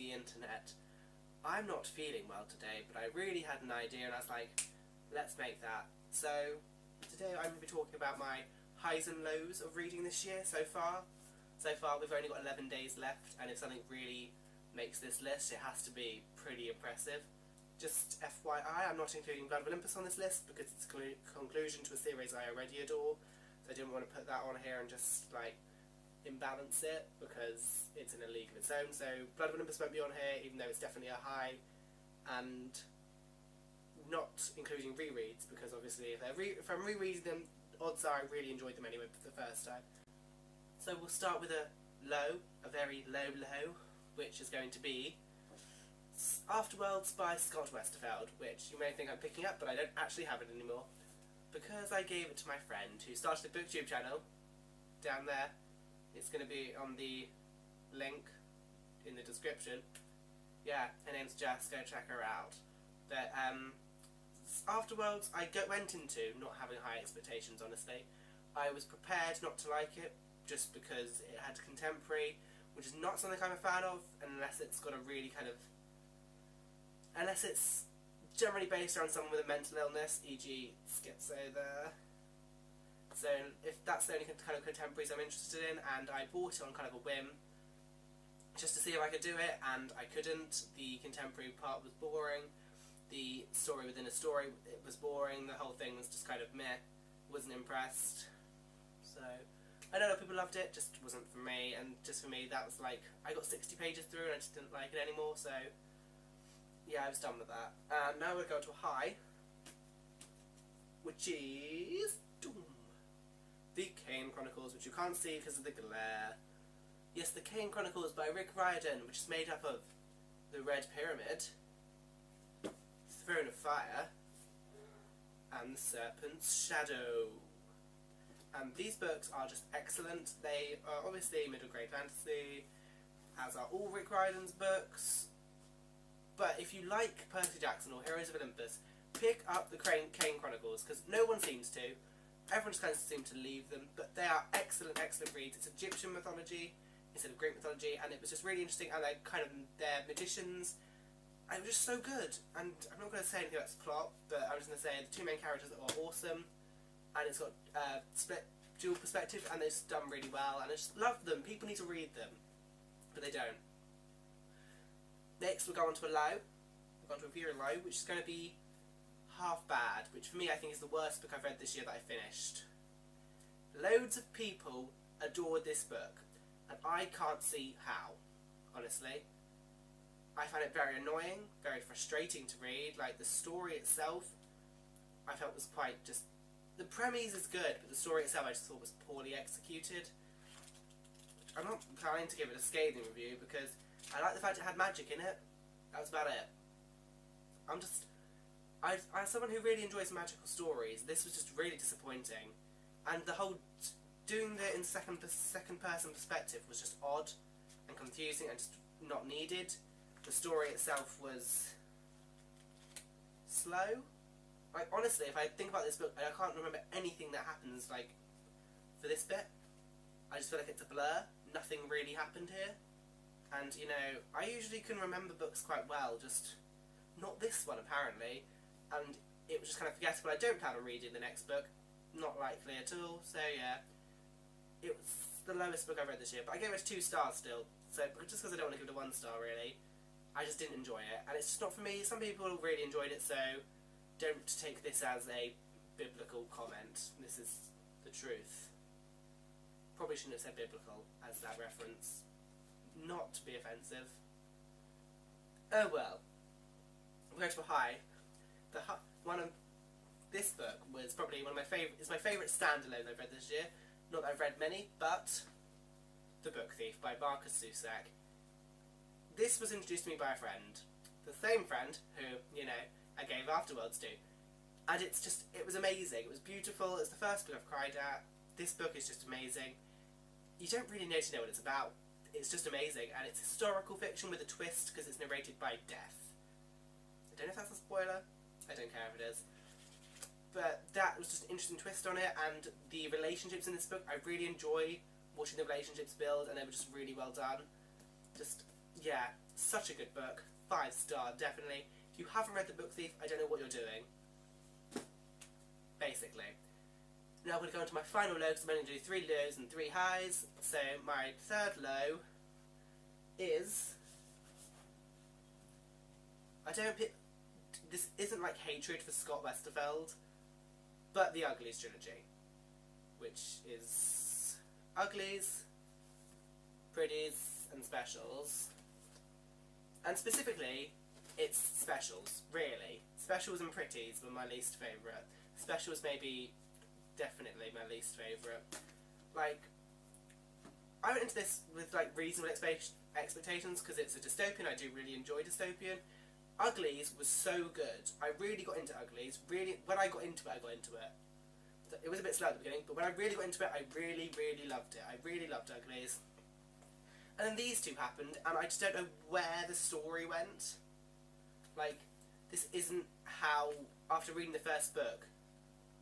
the internet, I'm not feeling well today, but I really had an idea and I was like, let's make that. So today I'm going to be talking about my highs and lows of reading this year so far. So far we've only got 11 days left, and if something really makes this list, it has to be pretty impressive. Just FYI, I'm not including Blood of Olympus on this list because it's a conclusion to a series I already adore, so I didn't want to put that on here and just like imbalance it because it's in a league of its own. So Blood of Olympus won't be on here, even though it's definitely a high, and not including rereads because obviously if I'm rereading them, odds are I really enjoyed them anyway for the first time. So we'll start with a low, a very low low, which is going to be Afterworlds by Scott Westerfeld, which you may think I'm picking up, but I don't actually have it anymore because I gave it to my friend who started a booktube channel down there. It's going to be on the link in the description. Yeah, her name's Jess, go check her out. But Afterworlds I went into not having high expectations, honestly. I was prepared not to like it just because it had contemporary, which is not something I'm a fan of unless it's got a really kind of, unless it's generally based around someone with a mental illness, e.g. schizo there. So if that's the only kind of contemporaries I'm interested in, and I bought it on kind of a whim, just to see if I could do it, and I couldn't. The contemporary part was boring, the story within a story, it was boring, the whole thing was just kind of meh, wasn't impressed. So I know that people loved it, just wasn't for me, and just for me that was like, I got 60 pages through and I just didn't like it anymore, so yeah, I was done with that. Now we're going to a high, which is The Kane Chronicles, which you can't see because of the glare. Yes, The Kane Chronicles by Rick Riordan, which is made up of The Red Pyramid, Throne of Fire, and The Serpent's Shadow. And these books are just excellent. They are obviously middle grade fantasy, as are all Rick Riordan's books. But if you like Percy Jackson or Heroes of Olympus, pick up the Kane Chronicles, because no one seems to. Everyone just kind of seems to leave them, but they are excellent, excellent reads. It's Egyptian mythology instead of Greek mythology, and it was just really interesting, and they're magicians, and it was just so good. And I'm not going to say anything about the plot, but I'm just going to say the two main characters are awesome, and it's got dual perspective, and they've done really well, and I just love them. People need to read them, but they don't. Next we'll go on to a low. We'll go on to a very low, which is going to be Half Bad, which for me I think is the worst book I've read this year that I finished. Loads of people adored this book, and I can't see how, honestly. I found it very annoying, very frustrating to read. Like, the story itself I felt was quite just, the premise is good, but the story itself I just thought was poorly executed. I'm not inclined to give it a scathing review because I like the fact it had magic in it. That was about it. As someone who really enjoys magical stories, this was just really disappointing. And the whole doing it in second person perspective was just odd and confusing and just not needed. The story itself was slow. Like, honestly, if I think about this book, I can't remember anything that happens, like, for this bit. I just feel like it's a blur. Nothing really happened here. And, you know, I usually can remember books quite well, just not this one, apparently. And it was just kind of forgettable. I don't plan on reading the next book. Not likely at all. So, yeah. It was the lowest book I've read this year. But I gave it 2 stars still. So, just because I don't want to give it a 1 star, really. I just didn't enjoy it. And it's just not for me. Some people really enjoyed it, so don't take this as a biblical comment. This is the truth. Probably shouldn't have said biblical as that reference. Not to be offensive. Oh well. We'll go to a high. This book was probably one of my favourite. It's my favourite standalone I've read this year. Not that I've read many, but The Book Thief by Marcus Zusak. This was introduced to me by a friend, the same friend who, you know, I gave Afterworlds to, and it was amazing. It was beautiful. It's the first book I've cried at. This book is just amazing. You don't really need to know what it's about. It's just amazing, and it's historical fiction with a twist because it's narrated by death. I don't know if that's a spoiler. I don't care if it is. But that was just an interesting twist on it, and the relationships in this book, I really enjoy watching the relationships build, and they were just really well done. Just, yeah, such a good book. 5-star, definitely. If you haven't read The Book Thief, I don't know what you're doing. Basically. Now I'm going to go on to my final low, because I'm only going to do 3 lows and 3 highs. So my third low is... This isn't like hatred for Scott Westerfeld, but the Uglies trilogy. Which is Uglies, Pretties, and Specials. And specifically, it's Specials, really. Specials and Pretties were my least favourite. Specials maybe definitely my least favourite. Like, I went into this with like reasonable expectations because it's a dystopian. I do really enjoy dystopian. Uglies was so good. I really got into Uglies. When I got into it. It was a bit slow at the beginning, but when I really got into it, I really, really loved it. I really loved Uglies. And then these two happened, and I just don't know where the story went. Like, this isn't how, after reading the first book,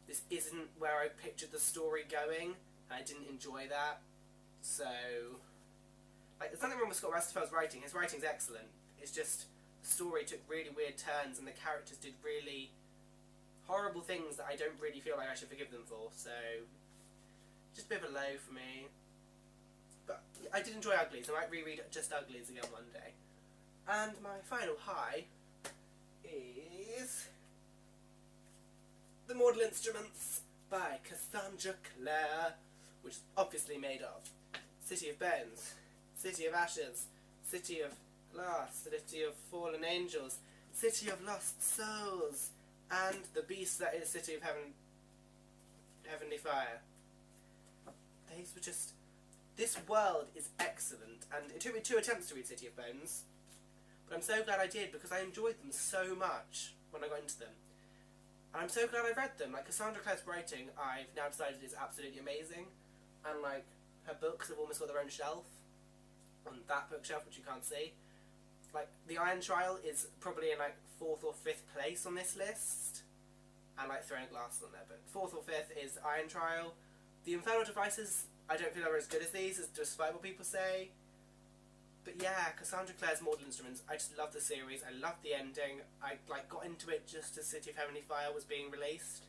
this isn't where I pictured the story going, and I didn't enjoy that. So, like, there's nothing wrong with Scott Westerfeld's writing. His writing's excellent. It's just, the story took really weird turns, and the characters did really horrible things that I don't really feel like I should forgive them for. So, just a bit of a low for me. But I did enjoy Uglies. I might reread just Uglies again one day. And my final high is The Mortal Instruments by Cassandra Clare, which is obviously made of City of Bones, City of Ashes, City of Glass, City of Fallen Angels, City of Lost Souls, and the beast that is City of Heavenly Fire. These were just... This world is excellent, and it took me 2 attempts to read City of Bones, but I'm so glad I did, because I enjoyed them so much when I got into them. And I'm so glad I read them. Like, Cassandra Clare's writing, I've now decided is absolutely amazing, and like, her books have almost got their own shelf, on that bookshelf, which you can't see. Like, The Iron Trial is probably in like 4th or 5th place on this list, and like Throne of Glass on there, but 4th or 5th is Iron Trial. The Infernal Devices, I don't feel they're as good as these, despite what people say. But yeah, Cassandra Clare's Mortal Instruments, I just love the series, I love the ending. I like got into it just as City of Heavenly Fire was being released.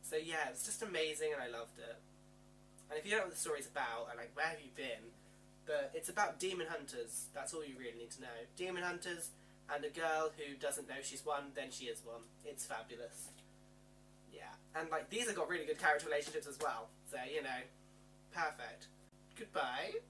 So yeah, it's just amazing and I loved it. And if you don't know what the story's about, and like, where have you been? But it's about demon hunters, that's all you really need to know. Demon hunters, and a girl who doesn't know she's one, then she is one. It's fabulous. Yeah, and like, these have got really good character relationships as well. So, you know, perfect. Goodbye.